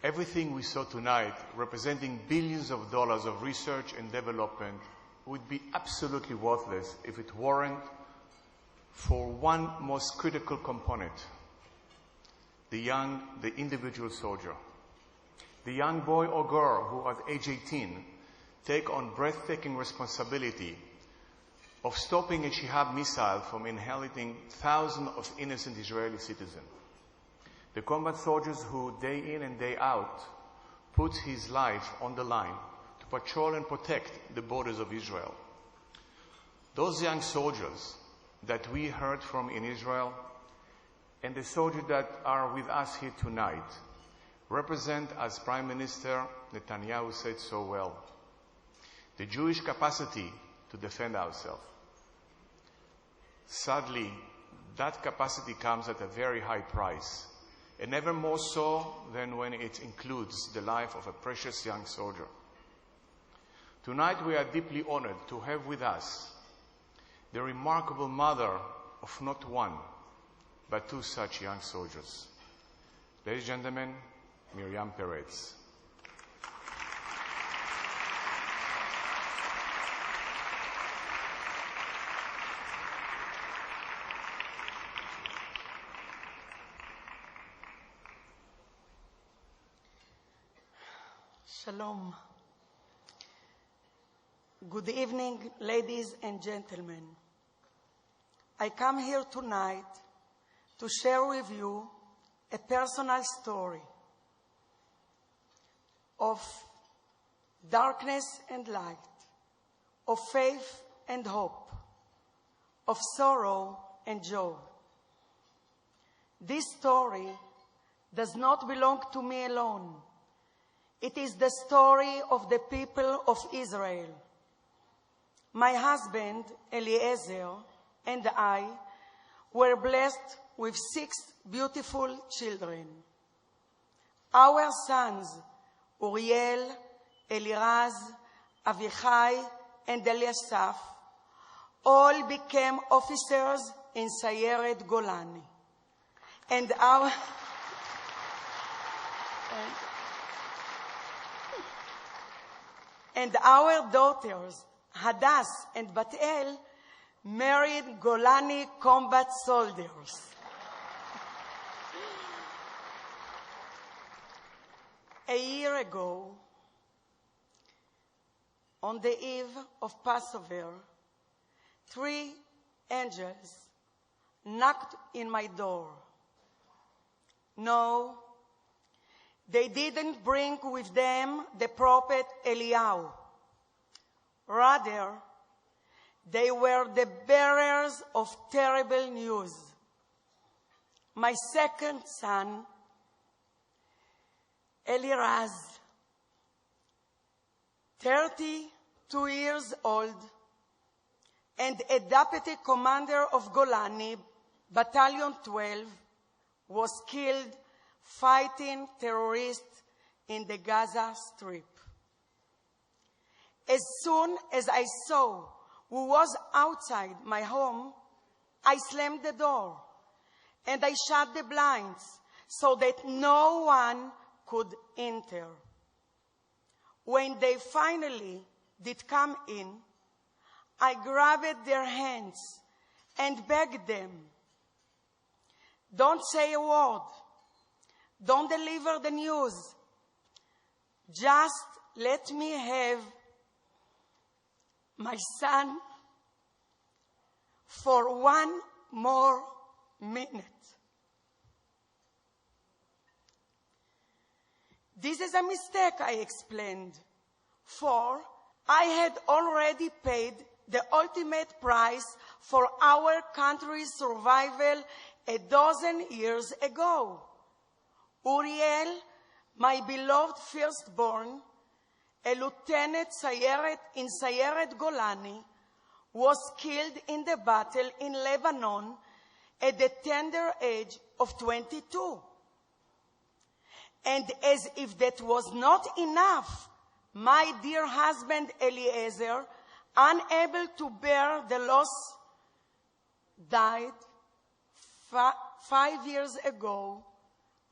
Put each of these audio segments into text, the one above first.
Everything we saw tonight, representing billions of dollars of research and development, would be absolutely worthless if it weren't for one most critical component: the individual soldier. The young boy or girl who at age 18 take on breathtaking responsibility of stopping a Shihab missile from inheriting thousands of innocent Israeli citizens. The combat soldiers who day in and day out put his life on the line to patrol and protect the borders of Israel. Those young soldiers that we heard from in Israel and the soldiers that are with us here tonight represent, as Prime Minister Netanyahu said so well, the Jewish capacity to defend ourselves. Sadly, that capacity comes at a very high price, and never more so than when it includes the life of a precious young soldier. Tonight we are deeply honored to have with us the remarkable mother of not one, but two such young soldiers. Ladies and gentlemen, Miriam Peretz. Shalom. Good evening, ladies and gentlemen. I come here tonight to share with you a personal story of darkness and light, of faith and hope, of sorrow and joy. This story does not belong to me alone. It is the story of the people of Israel. My husband, Eliezer, and I were blessed with 6 beautiful children. Our sons, Uriel, Eliraz, Avichai, and Eliasaph, all became officers in Sayeret Golani. And our daughters, Hadass and Batel, married Golani combat soldiers. A year ago, on the eve of Passover, 3 angels knocked in my door. No, they didn't bring with them the prophet Eliyahu. Rather, they were the bearers of terrible news. My second son, Eliraz, 32 years old, and a deputy commander of Golani, Battalion 12, was killed fighting terrorists in the Gaza Strip. As soon as I saw who was outside my home, I slammed the door and I shut the blinds so that no one could enter. When they finally did come in, I grabbed their hands and begged them, "Don't say a word. Don't deliver the news. Just let me have my son for 1 more minute." This is a mistake, I explained, for I had already paid the ultimate price for our country's survival 12 years ago. Uriel, my beloved firstborn, a lieutenant in Sayeret Golani, was killed in the battle in Lebanon at the tender age of 22. And as if that was not enough, my dear husband Eliezer, unable to bear the loss, died 5 years ago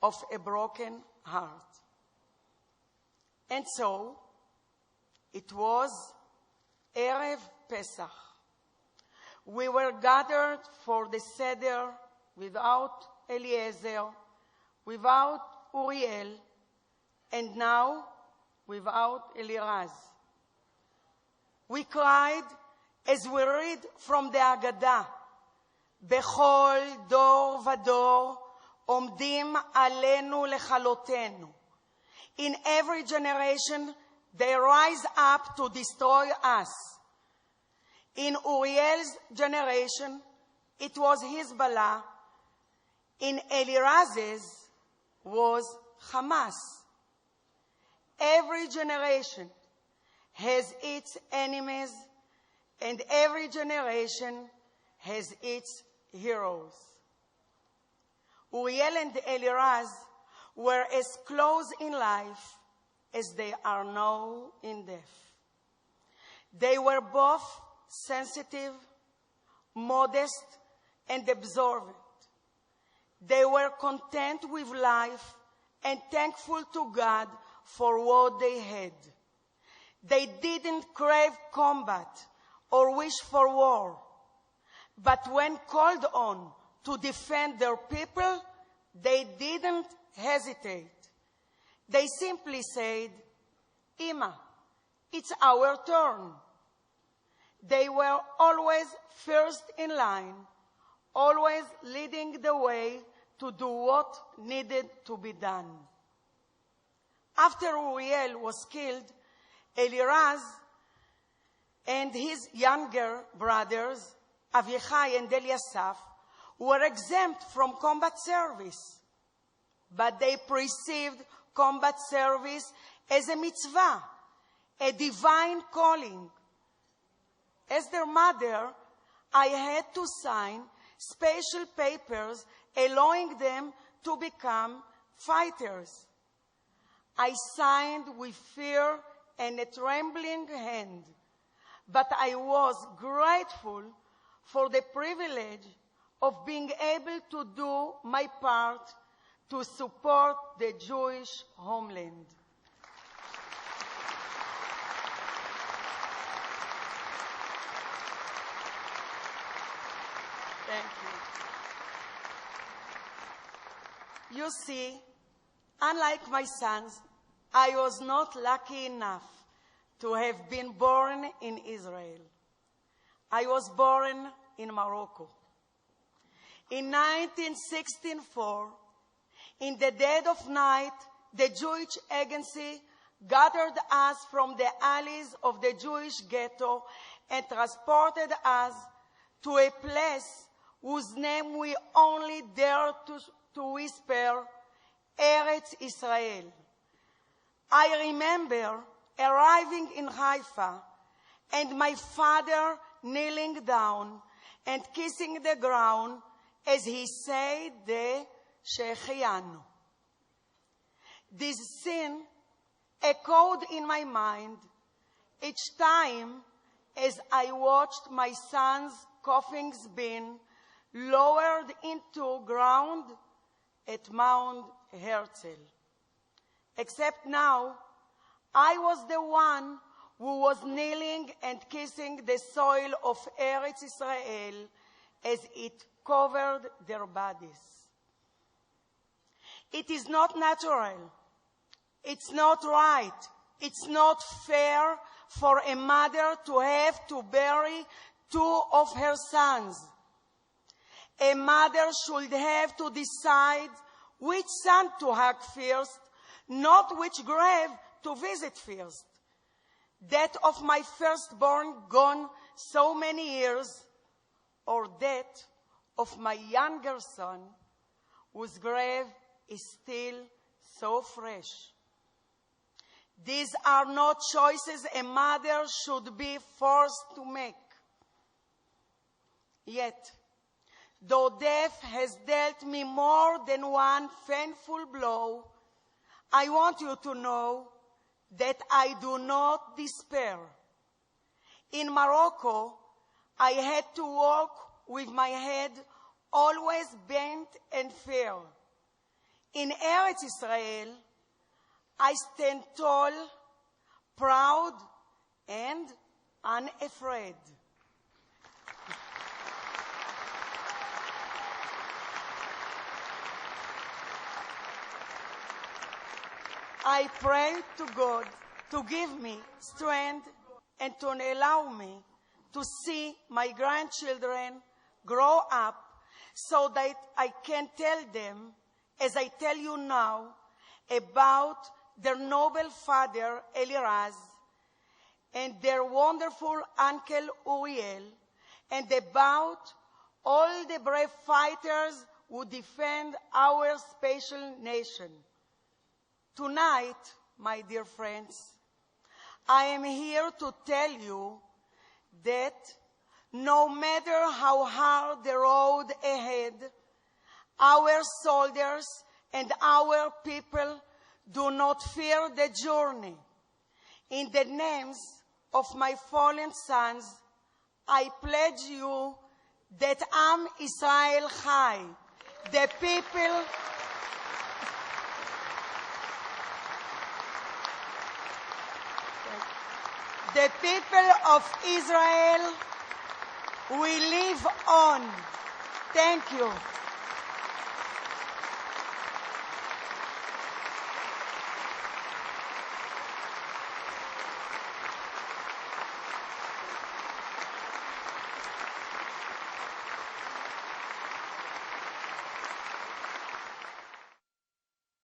of a broken heart. And so, it was Erev Pesach. We were gathered for the Seder without Eliezer, without Uriel, and now without Eliraz. We cried as we read from the Haggadah, Bechol dor vador omdim alenu lechalotenu. In every generation, they rise up to destroy us. In Uriel's generation, it was Hezbollah. In Eliraz's was Hamas. Every generation has its enemies, and every generation has its heroes. Uriel and Eliraz were as close in life as they are now in death. They were both sensitive, modest, and observant. They were content with life and thankful to God for what they had. They didn't crave combat or wish for war. But when called on to defend their people, they didn't hesitate. They simply said, Ima, it's our turn. They were always first in line, always leading the way to do what needed to be done. After Uriel was killed, Eliraz and his younger brothers, Avichai and Eliasaph, were exempt from combat service. But they perceived combat service as a mitzvah, a divine calling. As their mother, I had to sign special papers allowing them to become fighters. I signed with fear and a trembling hand, but I was grateful for the privilege of being able to do my part to support the Jewish homeland. Thank you. You see, unlike my sons, I was not lucky enough to have been born in Israel. I was born in Morocco. In 1964, in the dead of night, the Jewish Agency gathered us from the alleys of the Jewish ghetto and transported us to a place whose name we only dare to whisper, Eretz Israel. I remember arriving in Haifa and my father kneeling down and kissing the ground as he said the Shechianu. This scene echoed in my mind each time as I watched my son's coffin bin lowered into ground at Mount Herzl. Except now, I was the one who was kneeling and kissing the soil of Eretz Israel as it covered their bodies. It is not natural. It's not right. It's not fair for a mother to have to bury two of her sons. A mother should have to decide which son to hug first, not which grave to visit first. That of my firstborn gone so many years, or that of my younger son, whose grave is still so fresh. These are not choices a mother should be forced to make. Yet, though death has dealt me more than one painful blow, I want you to know that I do not despair. In Morocco, I had to walk with my head always bent and fair. In Eretz Israel, I stand tall proud and unafraid. I pray to God to give me strength and to allow me to see my grandchildren grow up so that I can tell them, as I tell you now, about their noble father, Eliraz, and their wonderful uncle, Uriel, and about all the brave fighters who defend our special nation. Tonight, my dear friends, I am here to tell you that no matter how hard the road ahead, our soldiers and our people do not fear the journey. In the names of my fallen sons, I pledge you that Am Israel Chai, the people of Israel will live on. Thank you.